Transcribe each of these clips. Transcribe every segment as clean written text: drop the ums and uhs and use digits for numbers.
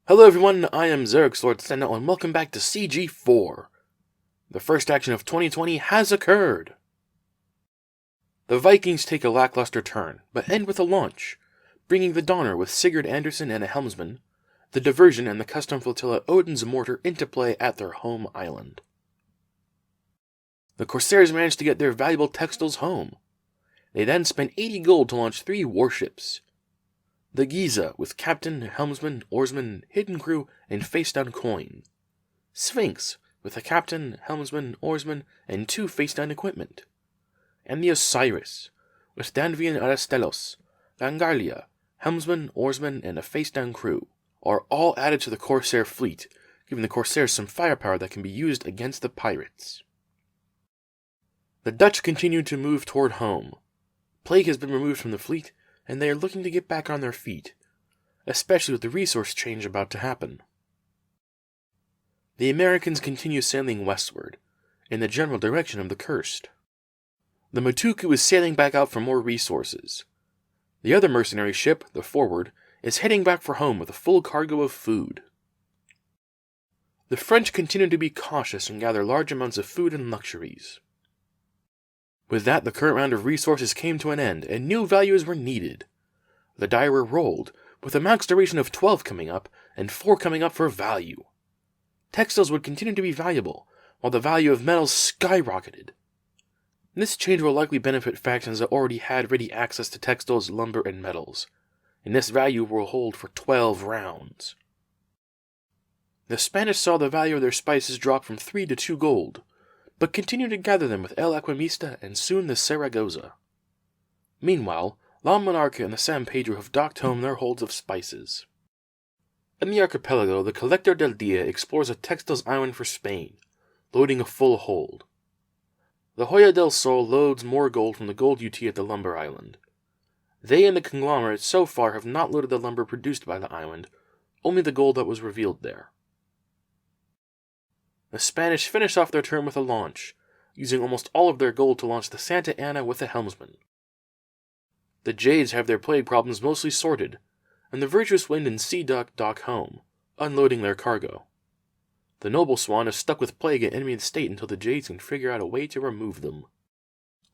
Hello everyone, I am Xerix Lord Sentinel, and welcome back to CG4. The first action of 2020 has occurred. The Vikings take a lackluster turn, but end with a launch, bringing the Donner with Sigurd Andersen and a helmsman, the Diversion and the custom flotilla Odin's Mortar into play at their home island. The Corsairs manage to get their valuable textiles home. They then spend 80 gold to launch 3 warships. The Giza with captain, helmsman, oarsman, hidden crew, and face-down coin. Sphinx with a captain, helmsman, oarsman, and 2 face-down equipment. And the Osiris with Danvian Arastelos, Langarlia, helmsman, oarsman, and a face-down crew, are all added to the Corsair fleet, giving the Corsairs some firepower that can be used against the pirates. The Dutch continue to move toward home. Plague has been removed from the fleet, and they are looking to get back on their feet, especially with the resource change about to happen. The Americans continue sailing westward, in the general direction of the Cursed. The Matuku is sailing back out for more resources. The other mercenary ship, the Forward, is heading back for home with a full cargo of food. The French continue to be cautious and gather large amounts of food and luxuries. With that, the current round of resources came to an end, and new values were needed. The die were rolled, with a max duration of 12 coming up, and 4 coming up for value. Textiles would continue to be valuable, while the value of metals skyrocketed. This change will likely benefit factions that already had ready access to textiles, lumber, and metals, and this value will hold for 12 rounds. The Spanish saw the value of their spices drop from 3 to 2 gold, but continued to gather them with El Aquimista and soon the Saragossa. Meanwhile, La Monarca and the San Pedro have docked home their holds of spices. In the archipelago, the Collector del Dia explores a textiles island for Spain, loading a full hold. The Hoya del Sol loads more gold from the gold UT at the lumber island. They and the conglomerate so far have not loaded the lumber produced by the island, only the gold that was revealed there. The Spanish finish off their turn with a launch, using almost all of their gold to launch the Santa Ana with a helmsman. The Jades have their plague problems mostly sorted, and the Virtuous Wind and Sea Duck dock home, unloading their cargo. The Noble Swan is stuck with plague at enemy state until the Jades can figure out a way to remove them.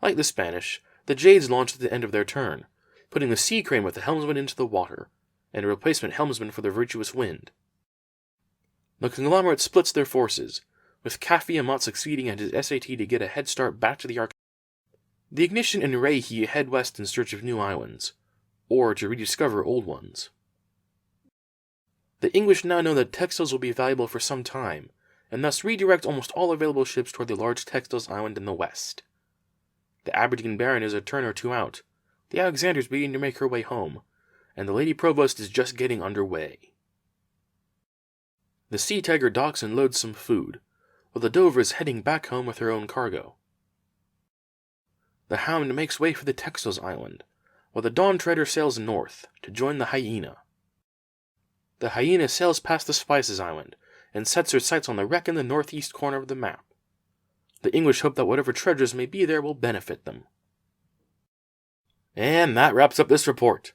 Like the Spanish, the Jades launched at the end of their turn, putting the Sea Crane with the helmsman into the water, and a replacement helmsman for the Virtuous Wind. The conglomerate splits their forces, with Kafi Amat succeeding at his SAT to get a head start back to the Ark. The Ignition and Reihi head west in search of new islands, or to rediscover old ones. The English now know that textiles will be valuable for some time, and thus redirect almost all available ships toward the large textiles island in the west. The Aberdeen Baron is a turn or 2 out, the Alexander's beginning to make her way home, and the Lady Provost is just getting underway. The Sea Tiger docks and loads some food, while the Dover is heading back home with her own cargo. The Hound makes way for the Textiles Island, while the Dawn Treader sails north to join the Hyena. The Hyena sails past the Spices Island and sets her sights on the wreck in the northeast corner of the map. The English hope that whatever treasures may be there will benefit them. And that wraps up this report.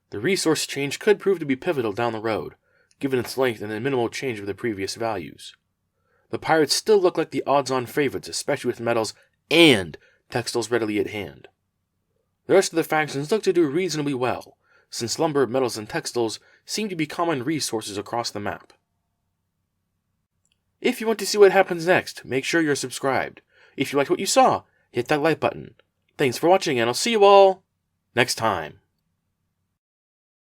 The resource change could prove to be pivotal down the road, given its length and the minimal change of the previous values. The pirates still look like the odds-on favorites, especially with metals and textiles readily at hand. The rest of the factions look to do reasonably well, since lumber, metals, and textiles seem to be common resources across the map. If you want to see what happens next, make sure you're subscribed. If you liked what you saw, hit that like button. Thanks for watching, and I'll see you all next time.